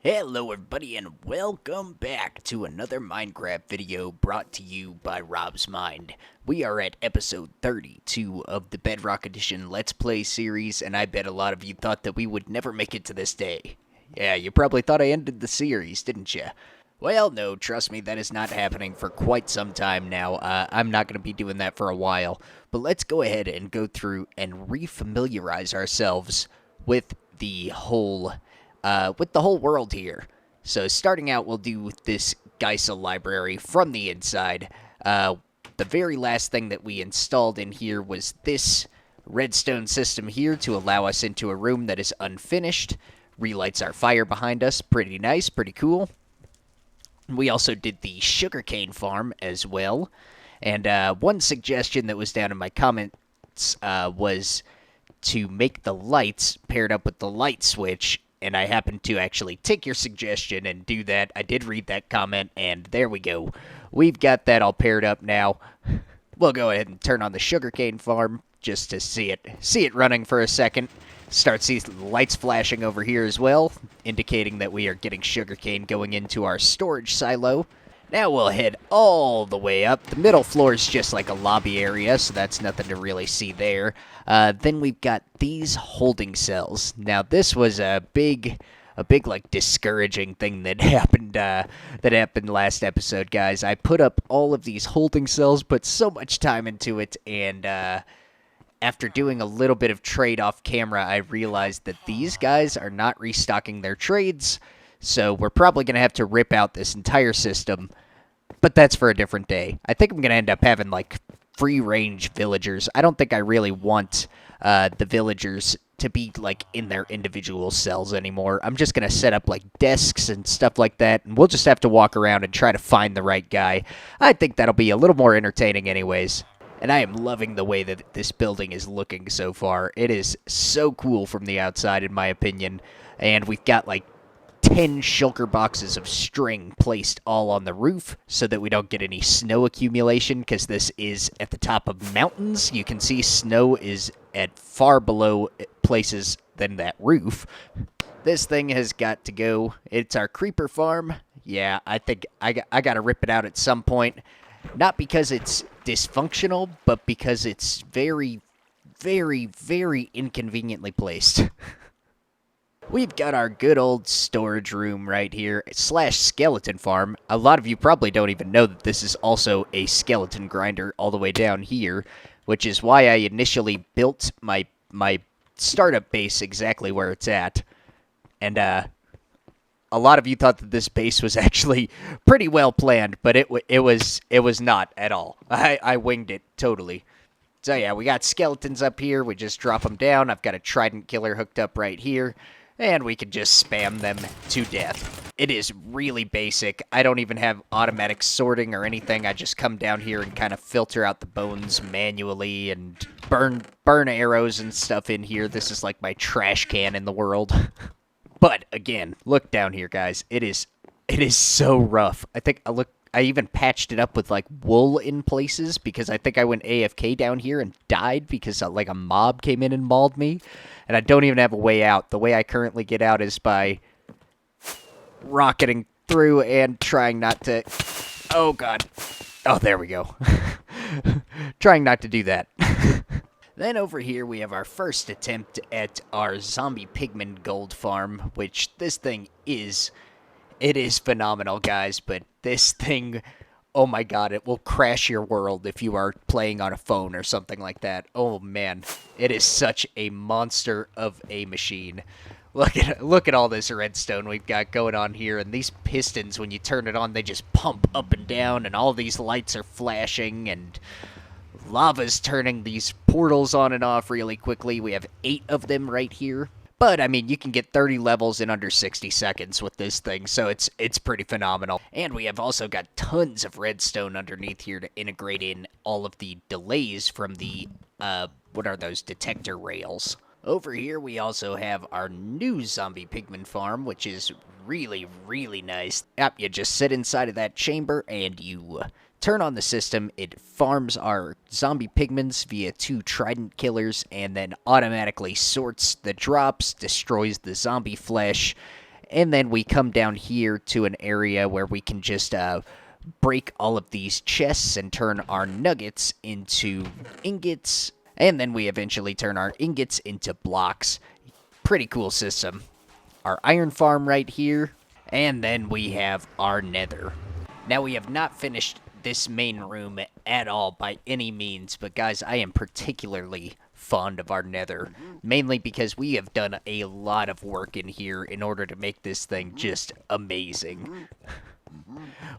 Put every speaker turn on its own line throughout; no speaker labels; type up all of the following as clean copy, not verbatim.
Hello everybody and welcome back to another Minecraft video brought to you by Rob's Mind. We are at episode 32 of the Bedrock Edition Let's Play series, and I bet a lot of you thought that we would never make it to this day. Yeah, you probably thought I ended the series, didn't you? Well, no, trust me, that is not happening for quite some time now. I'm not going to be doing that for a while, but let's go ahead and go through and re-familiarize ourselves with the whole world here. So starting out, we'll do this Geisel library from the inside. The very last thing that we installed in here was this redstone system here to allow us into a room that is unfinished. Relights our fire behind us. Pretty nice, pretty cool. We also did the sugarcane farm as well. And one suggestion that was down in my comments was to make the lights paired up with the light switch, and I happened to actually take your suggestion and do that. I did read that comment, and there we go. We've got that all paired up now. We'll go ahead and turn on the sugarcane farm just to see it running for a second. Start seeing lights flashing over here as well, indicating that we are getting sugarcane going into our storage silo. Now we'll head all the way up. The middle floor is just like a lobby area, so that's nothing to really see there. Then we've got these holding cells. Now this was a big like discouraging thing that happened last episode, guys. I put up all of these holding cells, put so much time into it, and after doing a little bit of trade off camera, I realized that these guys are not restocking their trades. So we're probably going to have to rip out this entire system, but that's for a different day. I think I'm going to end up having, like, free-range villagers. I don't think I really want the villagers to be, like, in their individual cells anymore. I'm just going to set up, like, desks and stuff like that, and we'll just have to walk around and try to find the right guy. I think that'll be a little more entertaining anyways. And I am loving the way that this building is looking so far. It is so cool from the outside, in my opinion. And we've got, like, 10 shulker boxes of string placed all on the roof so that we don't get any snow accumulation, because this is at the top of mountains. You can see snow is at far below places than that roof. This thing has got to go. It's our creeper farm. Yeah, I think I got to rip it out at some point. Not because it's dysfunctional, but because it's very, very, very inconveniently placed. We've got our good old storage room right here, / skeleton farm. A lot of you probably don't even know that this is also a skeleton grinder all the way down here, which is why I initially built my startup base exactly where it's at. And a lot of you thought that this base was actually pretty well planned, but it was not at all. I winged it totally. So yeah, we got skeletons up here. We just drop them down. I've got a trident killer hooked up right here, and we can just spam them to death. It is really basic. I don't even have automatic sorting or anything. I just come down here and kind of filter out the bones manually and burn arrows and stuff in here. This is like my trash can in the world. But again, look down here, guys. It is so rough. I even patched it up with, like, wool in places because I think I went AFK down here and died because, like, a mob came in and mauled me. And I don't even have a way out. The way I currently get out is by rocketing through and trying not to... Oh, God. Oh, there we go. Trying not to do that. Then over here we have our first attempt at our zombie pigman gold farm, which this thing is... It is phenomenal, guys, but this thing, oh my god, it will crash your world if you are playing on a phone or something like that. Oh man, it is such a monster of a machine. Look at all this redstone we've got going on here, and these pistons, when you turn it on, they just pump up and down, and all these lights are flashing, and lava's turning these portals on and off really quickly. We have 8 of them right here. But, I mean, you can get 30 levels in under 60 seconds with this thing, so it's pretty phenomenal. And we have also got tons of redstone underneath here to integrate in all of the delays from the, what are those, detector rails. Over here, we also have our new zombie pigman farm, which is really, really nice. Yep, you just sit inside of that chamber, and you turn on the system. It farms our zombie pigments via 2 trident killers, and then automatically sorts the drops, destroys the zombie flesh, And then we come down here to an area where we can just break all of these chests and turn our nuggets into ingots. And then we eventually turn our ingots into blocks. Pretty cool system. Our iron farm right here. And then we have our nether. Now, we have not finished this main room at all by any means, but guys, I am particularly fond of our nether, mainly because we have done a lot of work in here in order to make this thing just amazing.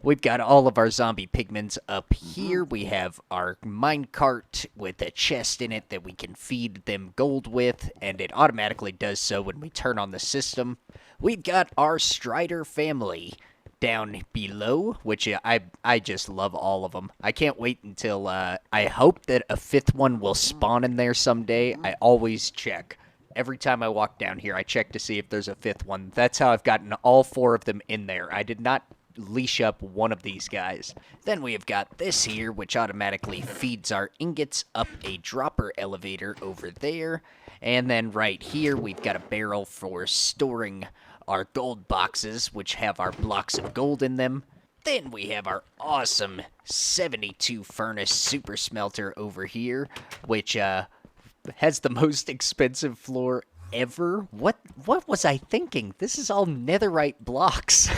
We've got all of our zombie pigments up here. We have our minecart with a chest in it that we can feed them gold with, and it automatically does so when we turn on the system. We've got our Strider family down below, which I just love all of them. I can't wait until, I hope that a 5th one will spawn in there someday. I always check. Every time I walk down here, I check to see if there's a 5th one. That's how I've gotten all 4 of them in there. I did not leash up one of these guys. Then we have got this here, which automatically feeds our ingots up a dropper elevator over there. And then right here, we've got a barrel for storing our gold boxes, which have our blocks of gold in them. Then we have our awesome 72 furnace super smelter over here, which has the most expensive floor ever. What was I thinking? This is all netherite blocks.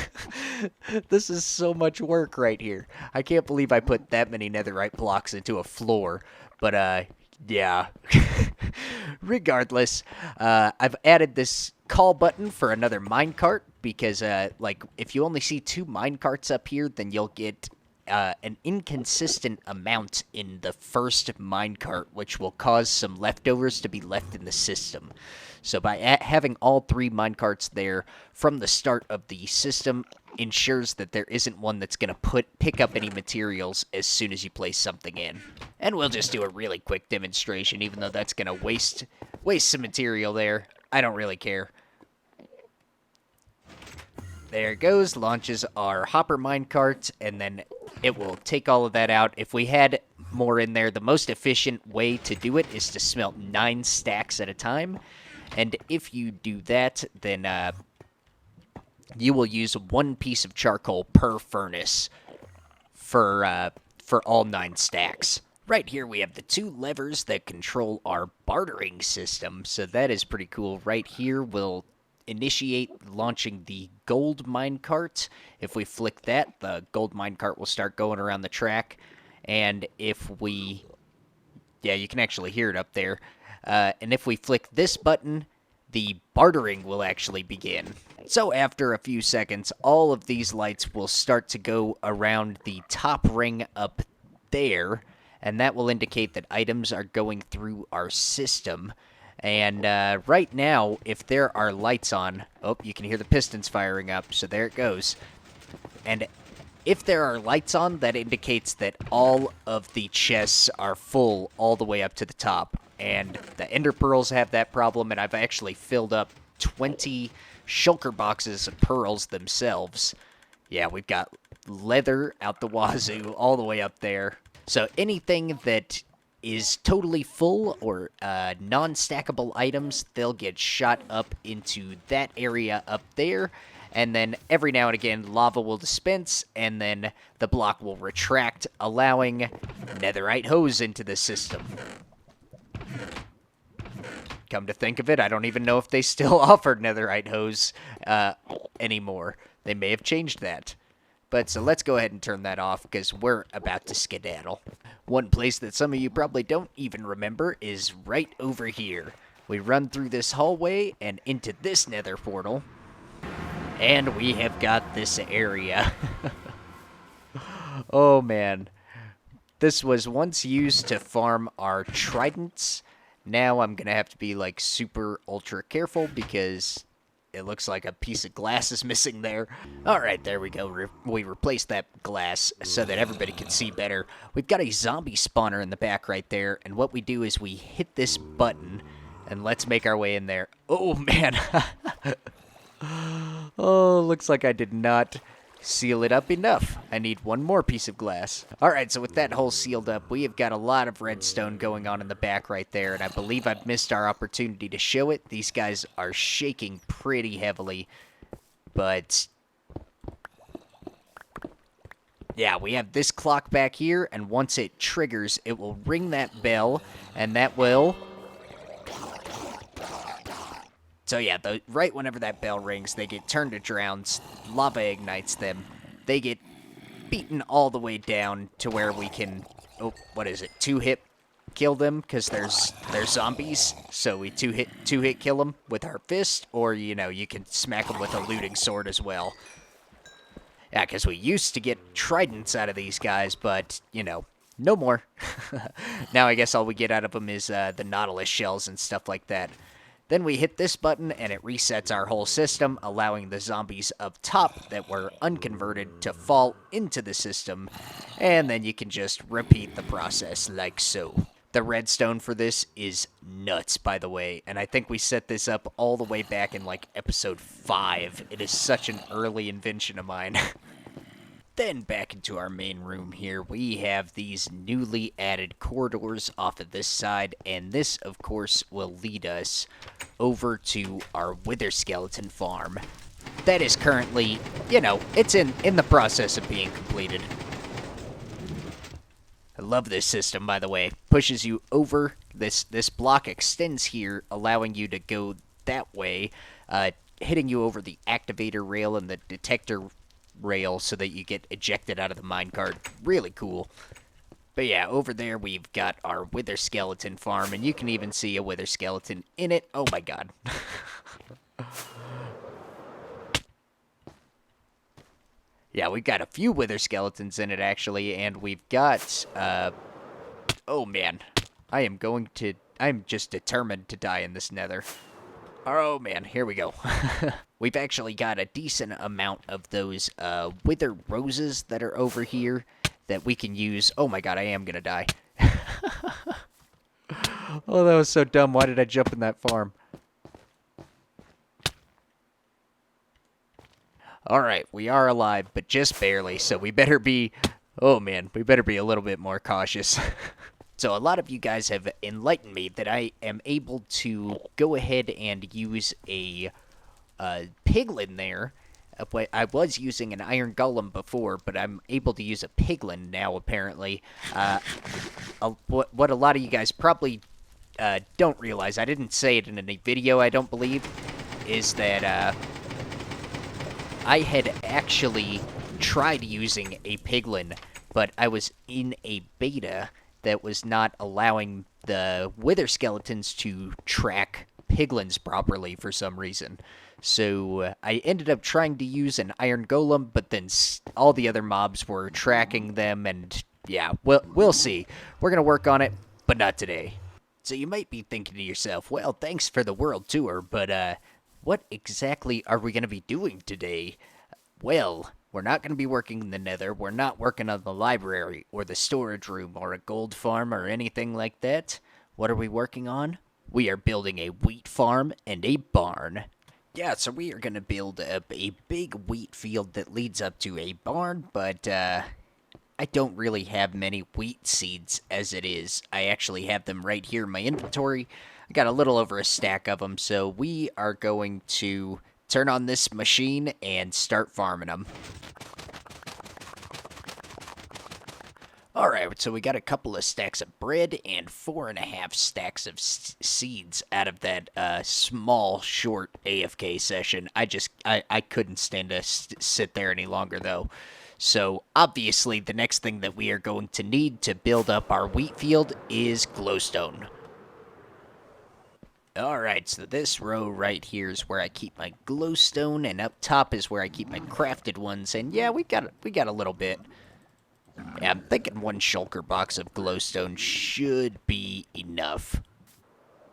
This is so much work right here. I can't believe I put that many netherite blocks into a floor, but yeah. Regardless, I've added this call button for another minecart because, like, if you only see 2 minecarts up here, then you'll get an inconsistent amount in the first minecart, which will cause some leftovers to be left in the system. So by having all 3 minecarts there from the start of the system ensures that there isn't one that's going to pick up any materials as soon as you place something in. And we'll just do a really quick demonstration, even though that's going to waste some material there. I don't really care. There it goes, launches our hopper minecart, and then it will take all of that out. If we had more in there, the most efficient way to do it is to smelt 9 stacks at a time. And if you do that, then you will use 1 piece of charcoal per furnace for all 9 stacks. Right here we have the 2 levers that control our bartering system, so that is pretty cool. Right here we'll initiate launching the gold minecart. If we flick that, the gold minecart will start going around the track. And if we... yeah, you can actually hear it up there. And if we flick this button, the bartering will actually begin. So after a few seconds, all of these lights will start to go around the top ring up there, and that will indicate that items are going through our system. And right now, if there are lights on... oh, you can hear the pistons firing up, so there it goes. And if there are lights on, that indicates that all of the chests are full all the way up to the top. And the ender pearls have that problem, and I've actually filled up 20 shulker boxes of pearls themselves. Yeah, we've got leather out the wazoo all the way up there. So anything that is totally full or non-stackable items, they'll get shot up into that area up there. And then every now and again, lava will dispense, and then the block will retract, allowing netherite hose into the system. Come to think of it, I don't even know if they still offer netherite hose anymore. They may have changed that. But so let's go ahead and turn that off, because we're about to skedaddle. One place that some of you probably don't even remember is right over here. We run through this hallway and into this nether portal. And we have got this area. Oh man. This was once used to farm our tridents. Now I'm going to have to be like super ultra careful because it looks like a piece of glass is missing there. Alright, there we go. We replaced that glass so that everybody can see better. We've got a zombie spawner in the back right there, and what we do is we hit this button, and let's make our way in there. Oh, man. Oh, looks like I did not seal it up enough. I need one more piece of glass. Alright, so with that hole sealed up, we have got a lot of redstone going on in the back right there, and I believe I've missed our opportunity to show it. These guys are shaking pretty heavily. But yeah, we have this clock back here, and once it triggers, it will ring that bell, and that will... So yeah, right whenever that bell rings, they get turned to drowns, lava ignites them, they get beaten all the way down to where we can... Oh, what is it? Two-hit kill them, because they're zombies, so we two-hit kill them with our fist, or, you know, you can smack them with a looting sword as well. Yeah, because we used to get tridents out of these guys, but, you know, no more. Now I guess all we get out of them is the Nautilus shells and stuff like that. Then we hit this button, and it resets our whole system, allowing the zombies up top that were unconverted to fall into the system, and then you can just repeat the process like so. The redstone for this is nuts, by the way, and I think we set this up all the way back in, like, episode 5. It is such an early invention of mine. Then back into our main room here, we have these newly added corridors off of this side, and this, of course, will lead us over to our wither skeleton farm. That is currently, you know, it's in the process of being completed. I love this system, by the way. Pushes you over, this block extends here, allowing you to go that way, hitting you over the activator rail and the detector rail so that you get ejected out of the minecart. Really cool. But yeah, over there we've got our wither skeleton farm, and you can even see a wither skeleton in it. Oh my god. Yeah, we've got a few wither skeletons in it, actually, and we've got, oh man. I'm just determined to die in this nether. Oh man, here we go. We've actually got a decent amount of those wither roses that are over here that we can use. Oh my god, I am gonna die. Oh, that was so dumb. Why did I jump in that farm? Alright, we are alive, but just barely, so we better be... Oh man, we better be a little bit more cautious. So a lot of you guys have enlightened me that I am able to go ahead and use a piglin there. I was using an iron golem before, but I'm able to use a piglin now, apparently. What a lot of you guys probably don't realize, I didn't say it in any video, I don't believe, is that I had actually tried using a piglin, but I was in a beta that was not allowing the wither skeletons to track piglins properly for some reason. So I ended up trying to use an iron golem, but then all the other mobs were tracking them, and yeah, we'll see. We're going to work on it, but not today. So you might be thinking to yourself, well, thanks for the world tour, but what exactly are we going to be doing today? Well, we're not going to be working in the nether, we're not working on the library, or the storage room, or a gold farm, or anything like that. What are we working on? We are building a wheat farm and a barn. Yeah, so we are going to build a big wheat field that leads up to a barn, but I don't really have many wheat seeds as it is. I actually have them right here in my inventory. I got a little over a stack of them, so we are going to turn on this machine and start farming them. Alright, so we got a couple of stacks of bread and 4.5 stacks of seeds out of that small, short AFK session. I couldn't stand to sit there any longer, though. So, obviously, the next thing that we are going to need to build up our wheat field is glowstone. Alright, so this row right here is where I keep my glowstone, and up top is where I keep my crafted ones, and yeah, we got a little bit. Yeah, I'm thinking one shulker box of glowstone should be enough.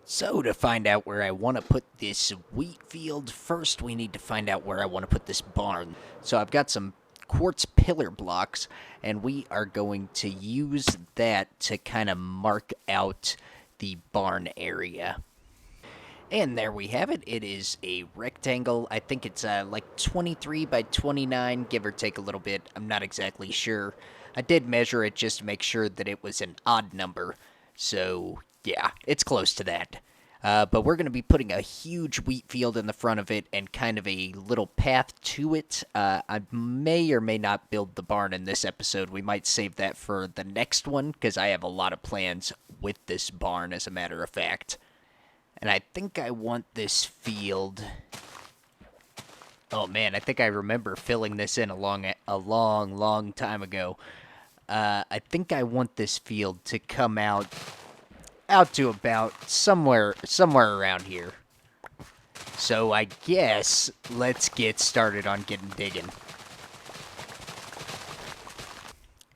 So, to find out where I want to put this wheat field, first we need to find out where I want to put this barn. So I've got some quartz pillar blocks, and we are going to use that to kind of mark out the barn area. And there we have it. It is a rectangle. I think it's like 23 by 29, give or take a little bit. I'm not exactly sure. I did measure it just to make sure that it was an odd number. So, yeah, it's close to that. But we're going to be putting a huge wheat field in the front of it and kind of a little path to it. I may or may not build the barn in this episode. We might save that for the next one because I have a lot of plans with this barn, as a matter of fact. And I think I want this field... Oh man, I think I remember filling this in a long time ago. I think I want this field to come out to about somewhere around here. So I guess let's get started on getting digging.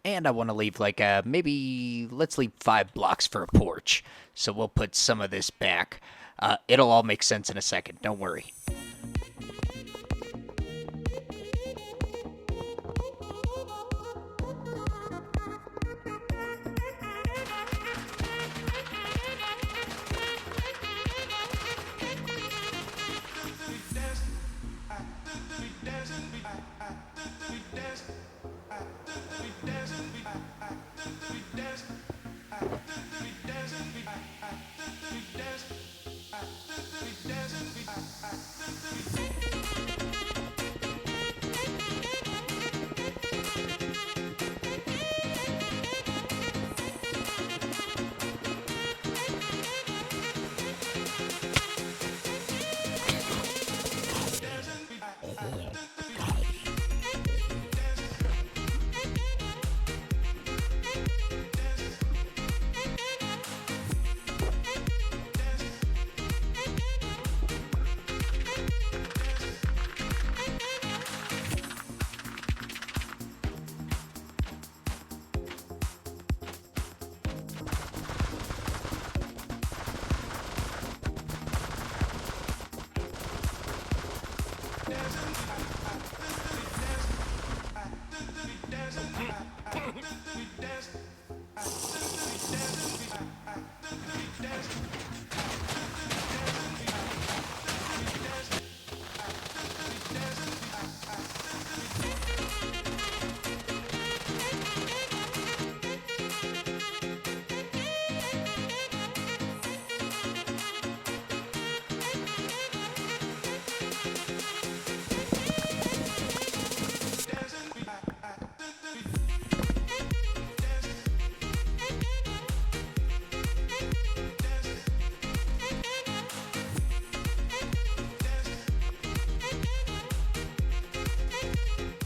And I want to leave like let's leave 5 blocks for a porch. So we'll put some of this back. It'll all make sense in a second, don't worry.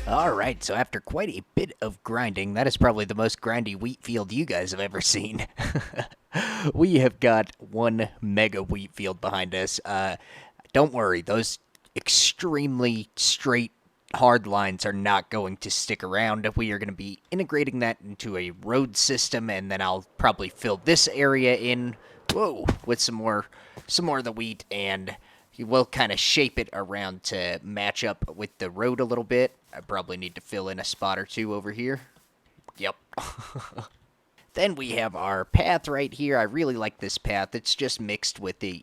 Alright, so after quite a bit of grinding, that is probably the most grindy wheat field you guys have ever seen. We have got one mega wheat field behind us. Don't worry, those extremely straight, hard lines are not going to stick around. We are going to be integrating that into a road system, and then I'll probably fill this area in, with some more of the wheat, and we'll kind of shape it around to match up with the road a little bit. I probably need to fill in a spot or two over here. Yep. Then we have our path right here. I really like this path. It's just mixed with the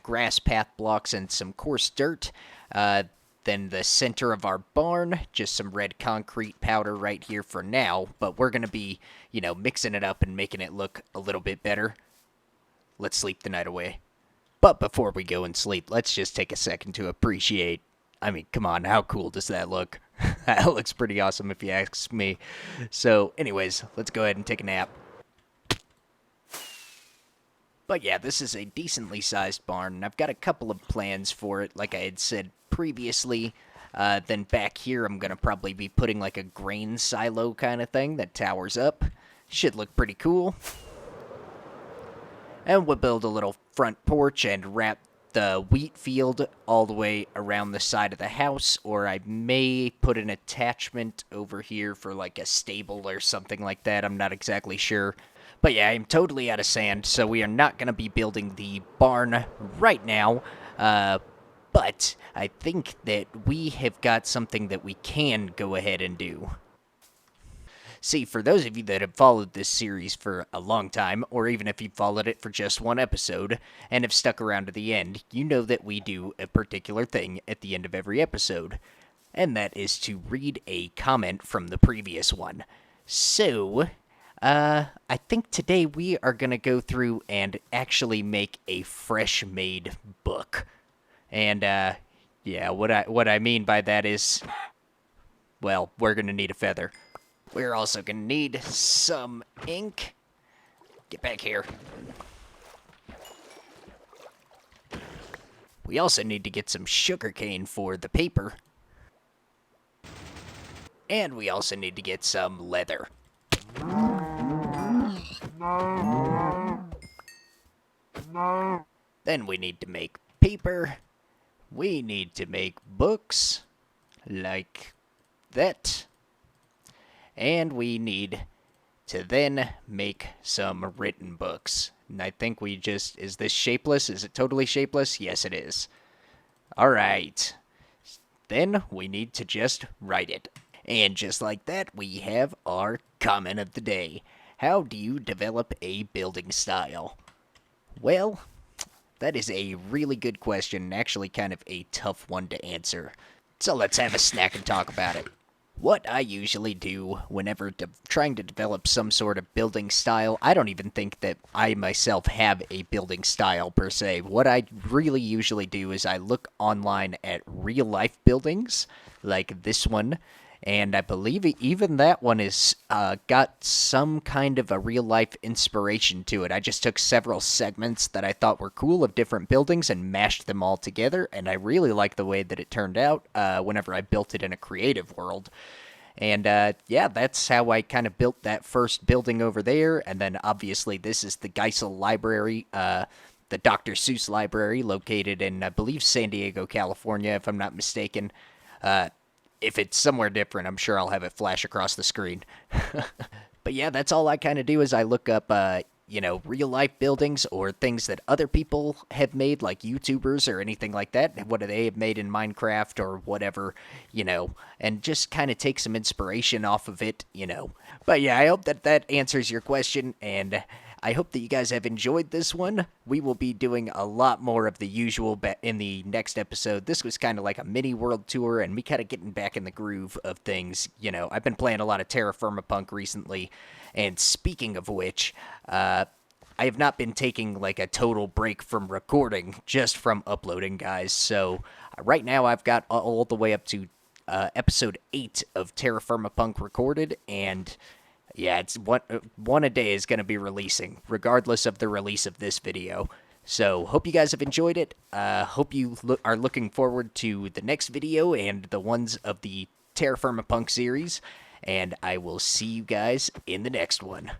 grass path blocks and some coarse dirt. Then the center of our barn, just some red concrete powder right here for now. But we're going to be, mixing it up and making it look a little bit better. Let's sleep the night away. But before we go and sleep, let's just take a second to appreciate. I mean, come on, how cool does that look? That looks pretty awesome if you ask me. So, anyways, let's go ahead and take a nap. But yeah, this is a decently sized barn, and I've got a couple of plans for it, like I had said previously. Then back here, I'm going to probably be putting like a grain silo kind of thing that towers up. Should look pretty cool. And we'll build a little front porch and wrap the wheat field all the way around the side of the house, or I may put an attachment over here for like a stable or something like that. I'm not exactly sure. But yeah, I'm totally out of sand, so we are not going to be building the barn right now. But I think that we have got something that we can go ahead and do. See, for those of you that have followed this series for a long time, or even if you've followed it for just one episode, and have stuck around to the end, you know that we do a particular thing at the end of every episode, and that is to read a comment from the previous one. So, I think today we are gonna go through and actually make a fresh-made book. And yeah, what I mean by that is, well, we're gonna need a feather. We're also gonna need some ink. Get back here. We also need to get some sugarcane for the paper. And we also need to get some leather. Then we need to make paper. We need to make books like that. And we need to then make some written books. And I think we just... Is this shapeless? Is it totally shapeless? Yes, it is. Alright. Then we need to just write it. And just like that, we have our comment of the day. How do you develop a building style? Well, that is a really good question, and actually kind of a tough one to answer. So let's have a snack and talk about it. What I usually do whenever trying to develop some sort of building style, I don't even think that I myself have a building style per se. What I really usually do is I look online at real-life buildings, like this one, and I believe even that one is got some kind of a real-life inspiration to it. I just took several segments that I thought were cool of different buildings and mashed them all together, and I really like the way that it turned out whenever I built it in a creative world. And yeah, that's how I kind of built that first building over there, and then obviously this is the Geisel Library, the Dr. Seuss Library, located in, I believe, San Diego, California, if I'm not mistaken. If it's somewhere different, I'm sure I'll have it flash across the screen. But yeah, that's all I kind of do is I look up, real life buildings or things that other people have made, like YouTubers or anything like that. What they have made in Minecraft or whatever, and just kind of take some inspiration off of it. But yeah, I hope that answers your question, and I hope that you guys have enjoyed this one. We will be doing a lot more of the usual in the next episode. This was kind of like a mini world tour, and me kind of getting back in the groove of things. I've been playing a lot of TerraFirmaPunk recently, and speaking of which, I have not been taking like a total break from recording, just from uploading, guys. So right now I've got all the way up to episode 8 of TerraFirmaPunk recorded, and yeah, it's one a day is going to be releasing, regardless of the release of this video. So, hope you guys have enjoyed it. Hope you are looking forward to the next video and the ones of the TerraFirmaPunk series. And I will see you guys in the next one.